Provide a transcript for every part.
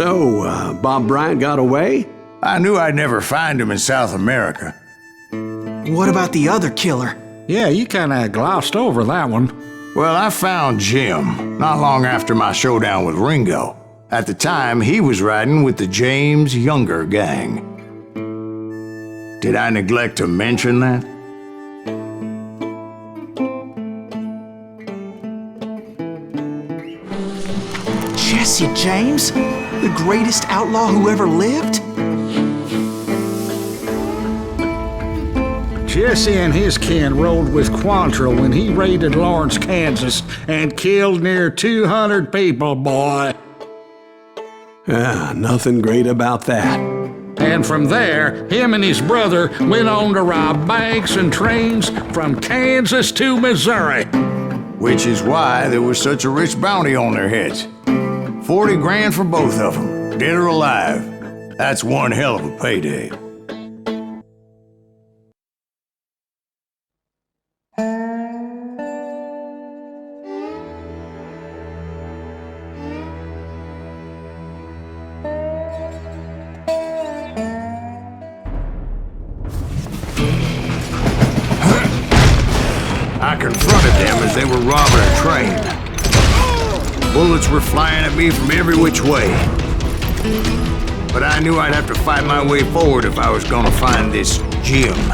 So, Bob Bryant got away? I knew I'd never find him in South America. What about the other killer? Yeah, you kinda glossed over that one. Well, I found Jim not long after my showdown with Ringo. At the time, he was riding with the James Younger gang. Did I neglect to mention that? Jesse James? The greatest outlaw who ever lived? Jesse and his kin rode with Quantrill when he raided Lawrence, Kansas, and killed near 200 people, boy. Nothing great about that. And from there, him and his brother went on to rob banks and trains from Kansas to Missouri. Which is why there was such a rich bounty on their heads. 40 grand for both of them, dead or alive. That's one hell of a payday. I confronted them as they were robbing a train. Bullets were flying at me from every which way. But I knew I'd have to fight my way forward if I was gonna find this Jim. You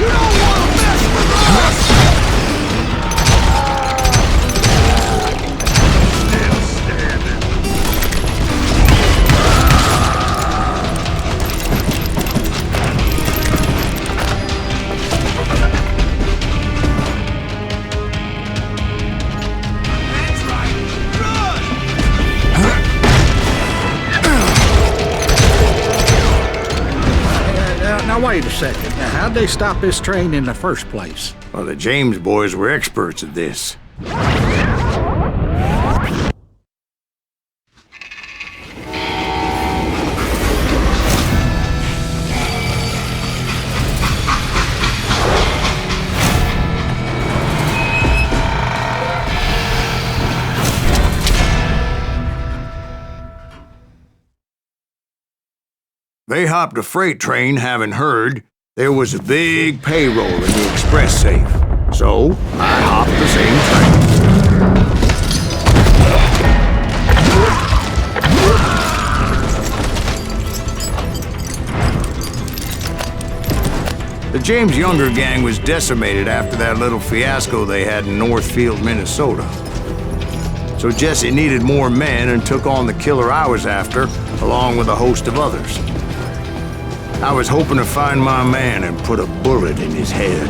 don't wanna mess with us! Now wait a second. Now, how'd they stop this train in the first place? Well, the James boys were experts at this. They hopped a freight train having heard there was a big payroll in the express safe. So, I hopped the same train. The James Younger gang was decimated after that little fiasco they had in Northfield, Minnesota. So Jesse needed more men and took on the killer I was after, along with a host of others. I was hoping to find my man and put a bullet in his head.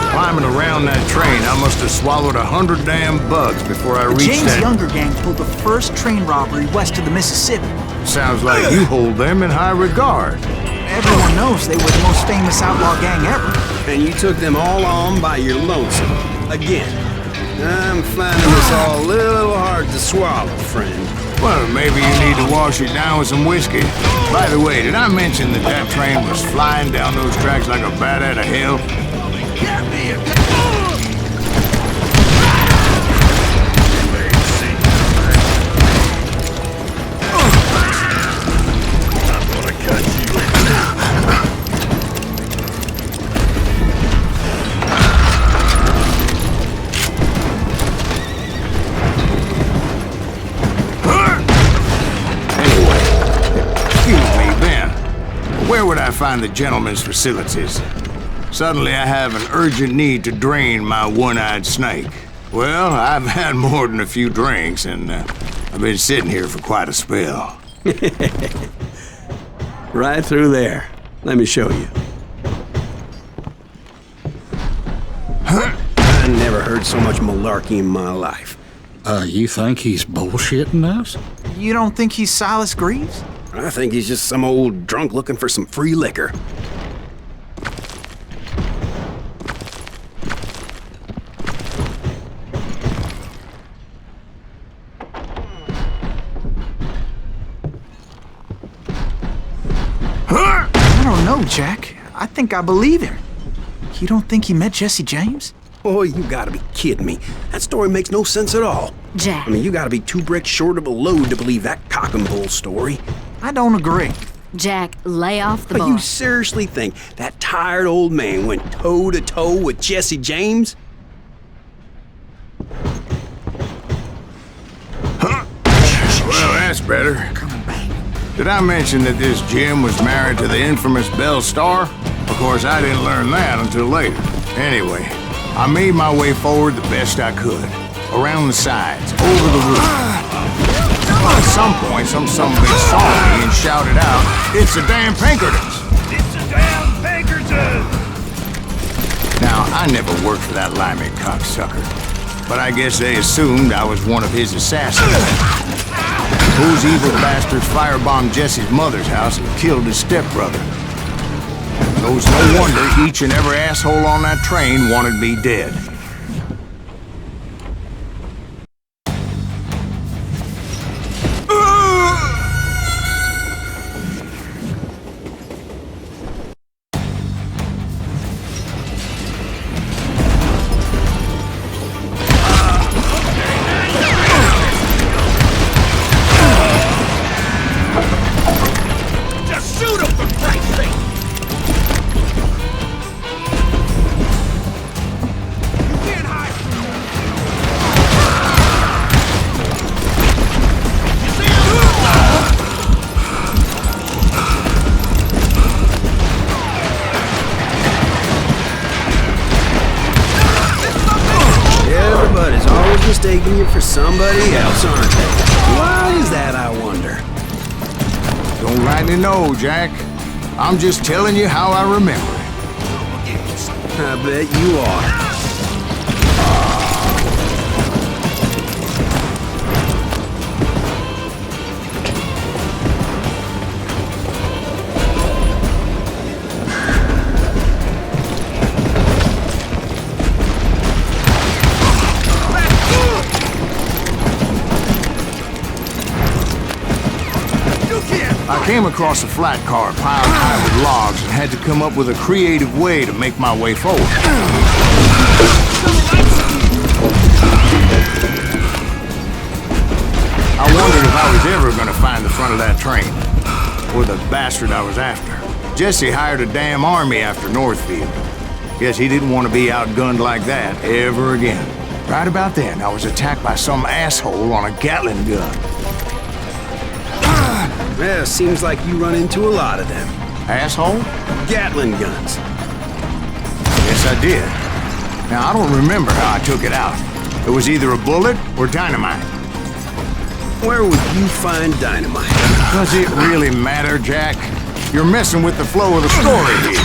Climbing around that train, I must have swallowed 100 damn bugs before I reached James Younger gang pulled the first train robbery west of the Mississippi. Sounds like you hold them in high regard. Everyone knows they were the most famous outlaw gang ever. And you took them all on by your lonesome. Again. I'm finding this all a little hard to swallow, friend. Well, maybe you need to wash it down with some whiskey. By the way, did I mention that that train was flying down those tracks like a bat out of hell? Get me a... I'm gonna cut you. Where would I find the gentleman's facilities? Suddenly I have an urgent need to drain my one-eyed snake. Well, I've had more than a few drinks, and I've been sitting here for quite a spell. Right through there. Let me show you. I never heard so much malarkey in my life. You think he's bullshitting us? You don't think he's Silas Greaves? I think he's just some old drunk looking for some free liquor. I don't know, Jack. I think I believe him. You don't think he met Jesse James? Boy, you gotta be kidding me. That story makes no sense at all. Jack. I mean, you gotta be 2 bricks short of a load to believe that cock and bull story. I don't agree. Jack, lay off the But boy. you seriously think that tired old man went toe-to-toe with Jesse James? Well, that's better. Did I mention that this Jim was married to the infamous Belle Starr? Of course, I didn't learn that until later. Anyway, I made my way forward the best I could. Around the sides, over the roof. Well, at some point, some bitch saw me and shouted out, "It's the damn Pinkertons!" It's a damn Pinkerton! Now, I never worked for that limey cocksucker, but I guess they assumed I was one of his assassins. Those evil bastards firebombed Jesse's mother's house and killed his stepbrother. It was no wonder each and every asshole on that train wanted me dead. Just shoot him for Christ's sake! You can't hide from me! You see him? Everybody's always mistaking you for somebody else, aren't they? Why is that, I wonder? Don't rightly know, Jack. I'm just telling you how I remember it. I bet you are. I came across a flat car piled high with logs and had to come up with a creative way to make my way forward. I wondered if I was ever going to find the front of that train, or the bastard I was after. Jesse hired a damn army after Northfield. Guess he didn't want to be outgunned like that ever again. Right about then, I was attacked by some asshole on a Gatling gun. Well, seems like you run into a lot of them. Asshole? Gatling guns. Yes, I did. Now, I don't remember how I took it out. It was either a bullet or dynamite. Where would you find dynamite? Does it really matter, Jack? You're messing with the flow of the story here.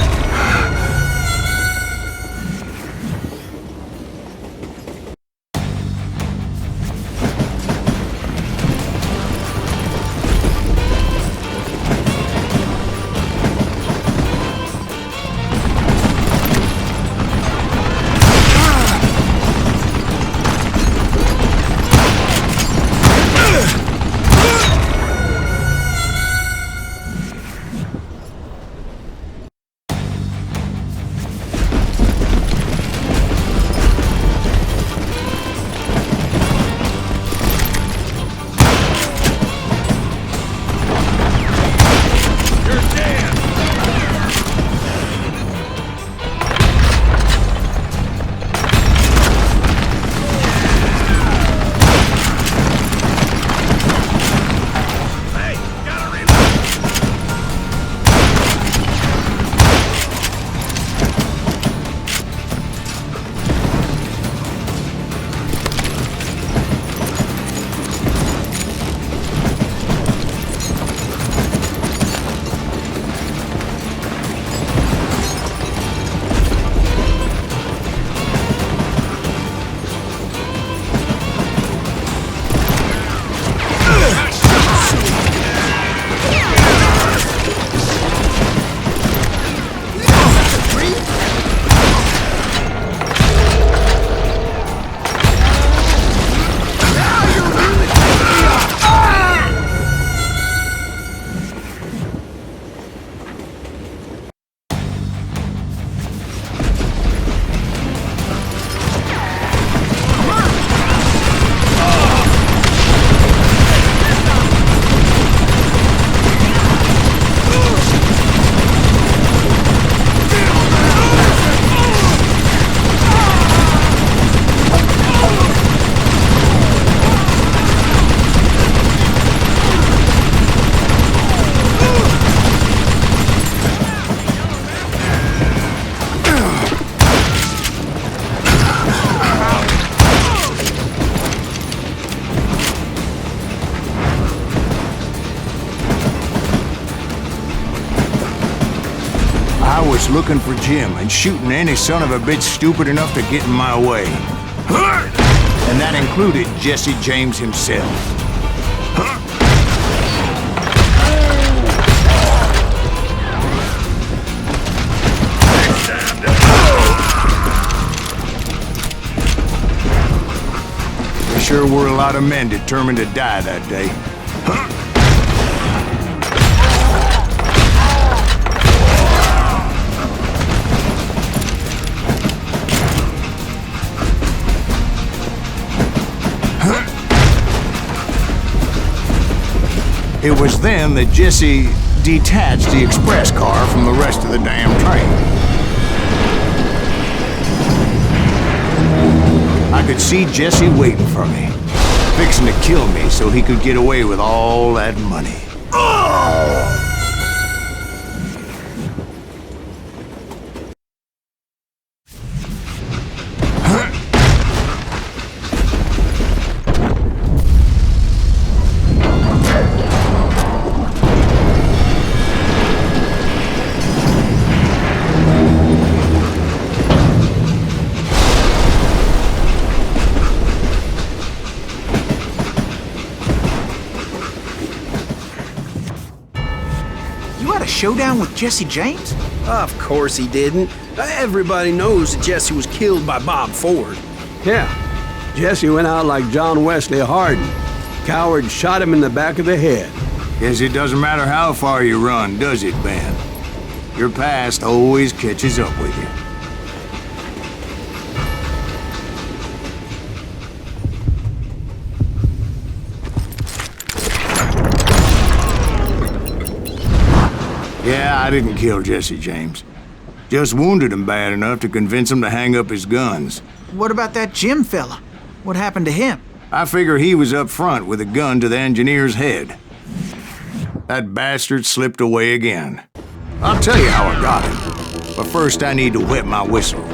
I was looking for Jim and shooting any son of a bitch stupid enough to get in my way. And that included Jesse James himself. There sure were a lot of men determined to die that day. It was then that Jesse detached the express car from the rest of the damn train. I could see Jesse waiting for me, fixing to kill me so he could get away with all that money. Showdown with Jesse James? Of course he didn't. Everybody knows that Jesse was killed by Bob Ford. Yeah, Jesse went out like John Wesley Hardin. Coward shot him in the back of the head. Guess it doesn't matter how far you run, does it, Ben? Your past always catches up with you. Yeah, I didn't kill Jesse James. Just wounded him bad enough to convince him to hang up his guns. What about that Jim fella? What happened to him? I figure he was up front with a gun to the engineer's head. That bastard slipped away again. I'll tell you how I got him. But first I need to wet my whistle.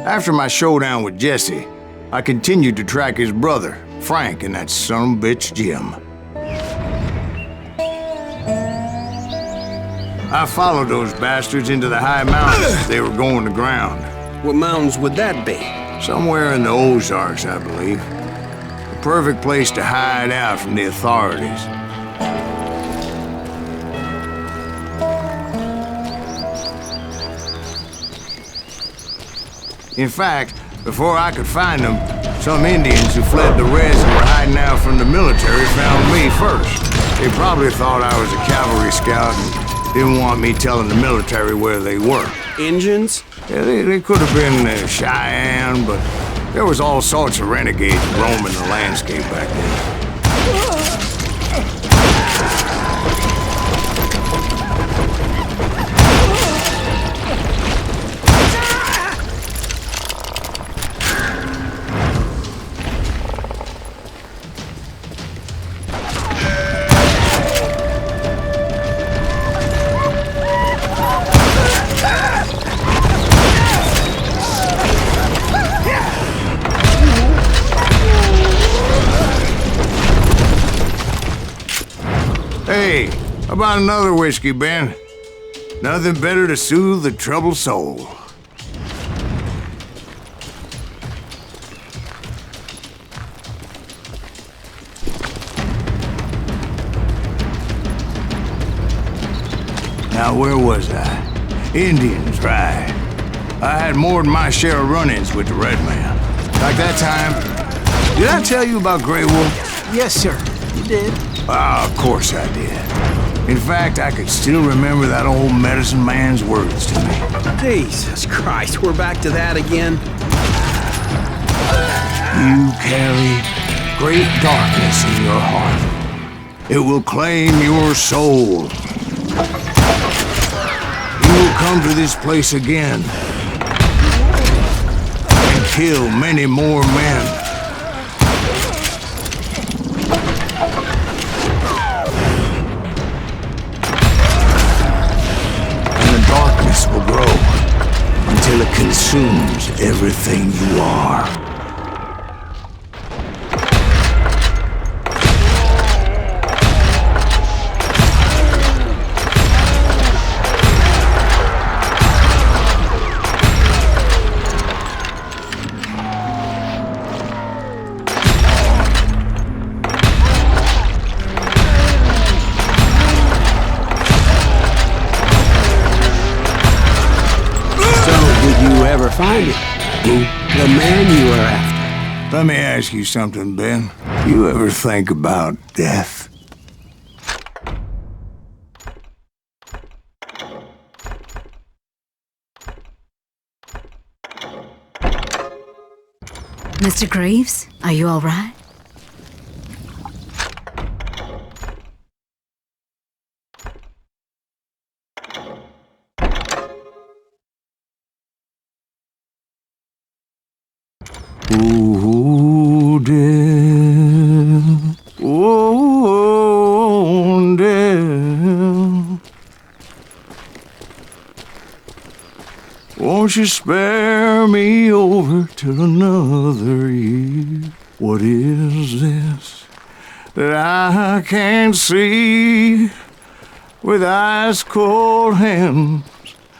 After my showdown with Jesse, I continued to track his brother, Frank, and that son of a bitch, Jim. I followed those bastards into the high mountains as they were going to ground. What mountains would that be? Somewhere in the Ozarks, I believe. The perfect place to hide out from the authorities. In fact, before I could find them, some Indians who fled the Reds and were hiding out from the military found me first. They probably thought I was a cavalry scout and didn't want me telling the military where they were. Injuns? Yeah, they could have been Cheyenne, but there was all sorts of renegades roaming the landscape back then. Hey, how about another whiskey, Ben? Nothing better to soothe the troubled soul. Now, where was I? Indians, right. I had more than my share of run-ins with the Red Man. Like that time, did I tell you about Grey Wolf? Yes, sir. You did. Ah, of course I did. In fact, I could still remember that old medicine man's words to me. Jesus Christ, we're back to that again? You carry great darkness in your heart. It will claim your soul. You will come to this place again and kill many more men. Will grow until it consumes everything you are. Find it. The man you were after. Let me ask you something, Ben. You ever think about death? Mr. Greaves, are you all right? Oh, death. Oh, death. Won't you spare me over till another year? What is this that I can't see with ice cold hands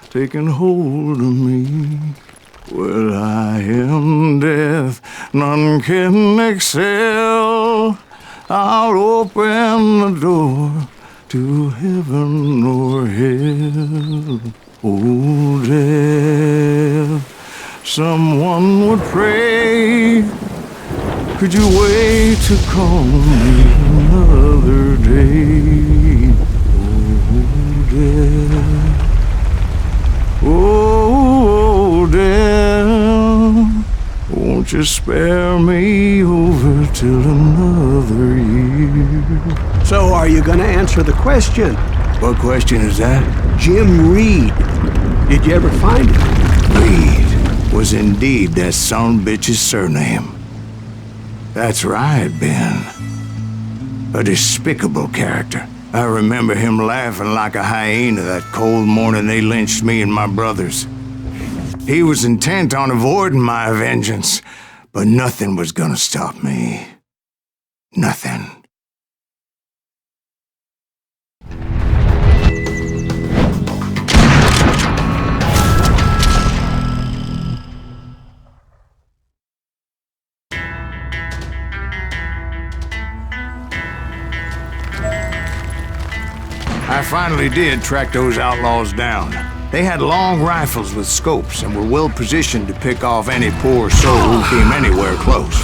taking hold of me? Well, I am death, none can excel. I'll open the door to heaven or hell. Oh, death, someone would pray. Could you wait to call me another day? Oh, death. Oh, death, won't you spare me over till another year? So are you gonna answer the question? What question is that? Jim Reed. Did you ever find him? Reed was indeed that son bitch's surname. That's right, Ben. A despicable character. I remember him laughing like a hyena that cold morning they lynched me and my brothers. He was intent on avoiding my vengeance, but nothing was gonna stop me. Nothing. I finally did track those outlaws down. They had long rifles with scopes and were well positioned to pick off any poor soul who came anywhere close.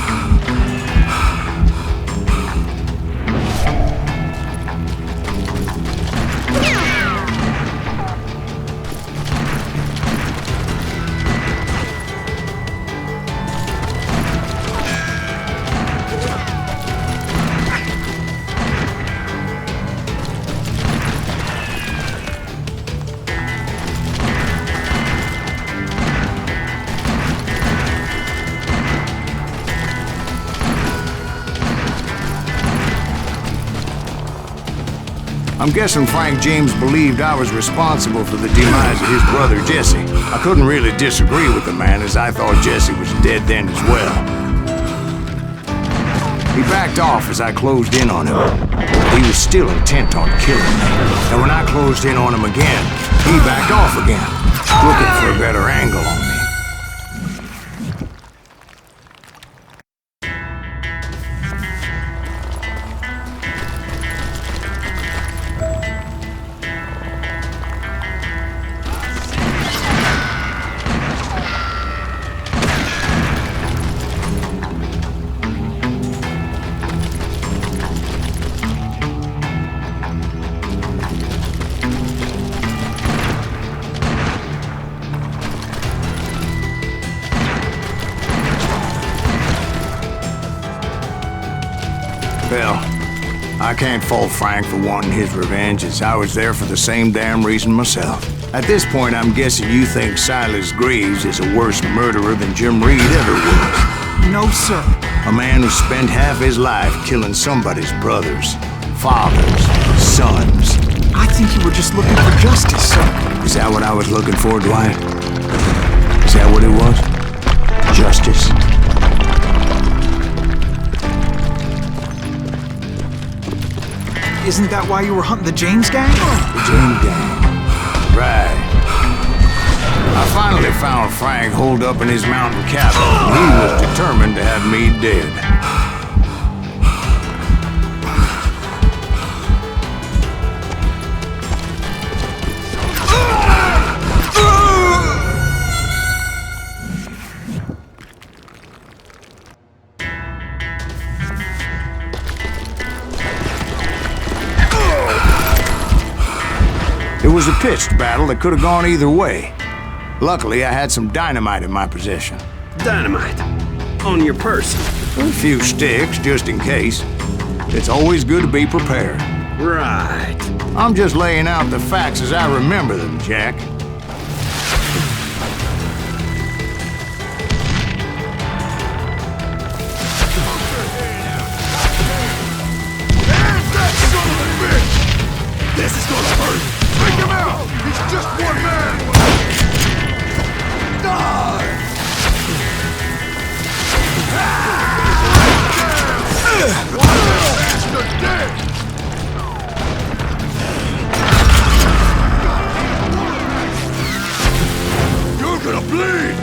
I'm guessing Frank James believed I was responsible for the demise of his brother Jesse. I couldn't really disagree with the man, as I thought Jesse was dead then as well. He backed off as I closed in on him. He was still intent on killing me. And when I closed in on him again, he backed off again, looking for a better angle on me. Well, I can't fault Frank for wanting his revenge, as I was there for the same damn reason myself. At this point, I'm guessing you think Silas Greaves is a worse murderer than Jim Reed ever was. No, sir. A man who spent half his life killing somebody's brothers, fathers, sons. I think you were just looking for justice, sir. Is that what I was looking for, Dwight? Is that what it was? Justice? Isn't that why you were hunting the James gang? The James gang. Right. I finally found Frank holed up in his mountain cabin. He was determined to have me dead. It was a pitched battle that could have gone either way. Luckily, I had some dynamite in my possession. Dynamite. On your person. A few sticks, just in case. It's always good to be prepared. Right. I'm just laying out the facts as I remember them, Jack. This is gonna hurt! Take him out! He's just one man! Die! Bastard dead! You're gonna bleed!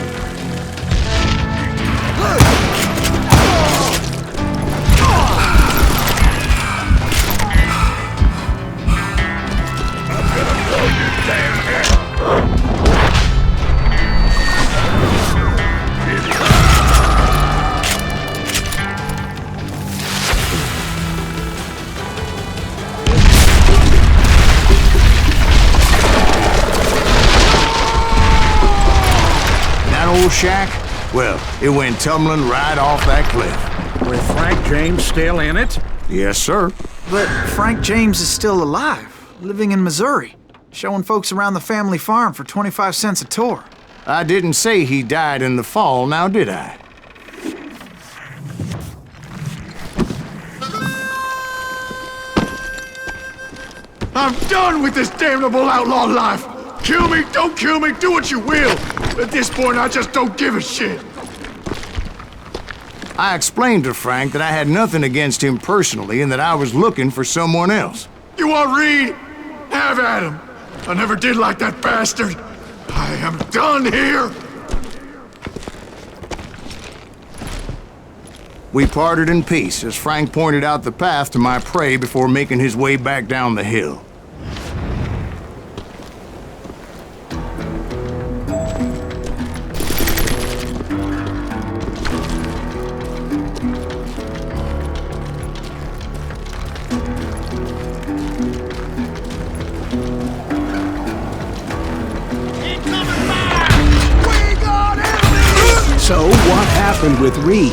Old shack? Well, it went tumbling right off that cliff. With Frank James still in it? Yes, sir. But Frank James is still alive, living in Missouri, showing folks around the family farm for 25 cents a tour. I didn't say he died in the fall, now did I? I'm done with this damnable outlaw life! Kill me, don't kill me, do what you will! At this point, I just don't give a shit! I explained to Frank that I had nothing against him personally and that I was looking for someone else. You want Reed? Have at him! I never did like that bastard! I am done here! We parted in peace as Frank pointed out the path to my prey before making his way back down the hill. So, what happened with Reed?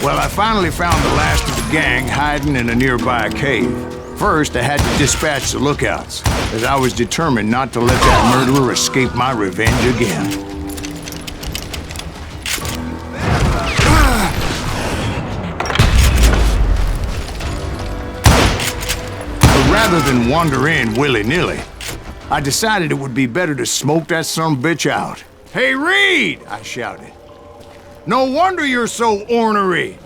Well, I finally found the last of the gang hiding in a nearby cave. First, I had to dispatch the lookouts, as I was determined not to let that murderer escape my revenge again. But rather than wander in willy-nilly, I decided it would be better to smoke that sumbitch out. "Hey, Reed!" I shouted. "No wonder you're so ornery.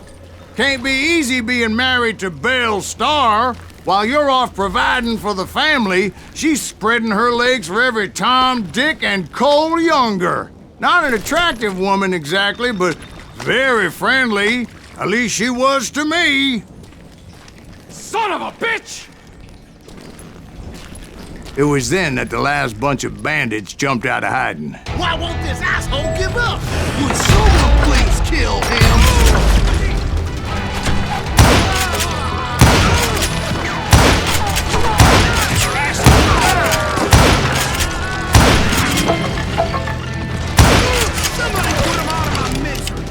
Can't be easy being married to Belle Starr. While you're off providing for the family, she's spreading her legs for every Tom, Dick, and Cole Younger. Not an attractive woman exactly, but very friendly. At least she was to me." Son of a bitch! It was then that the last bunch of bandits jumped out of hiding. Why won't this asshole give up? Would someone please kill him? Somebody put him out of my misery!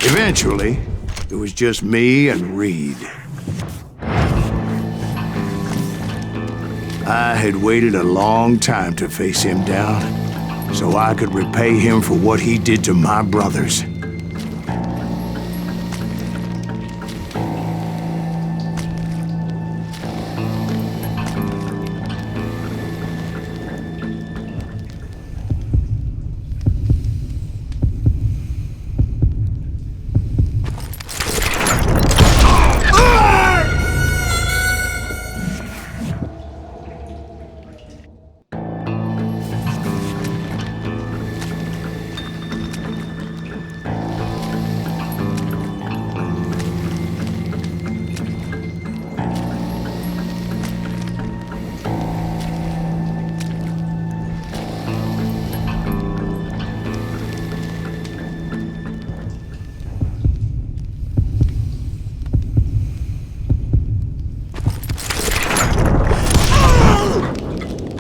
Eventually, It was just me and Reed. I had waited a long time to face him down, so I could repay him for what he did to my brothers.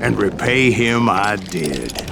And repay him I did.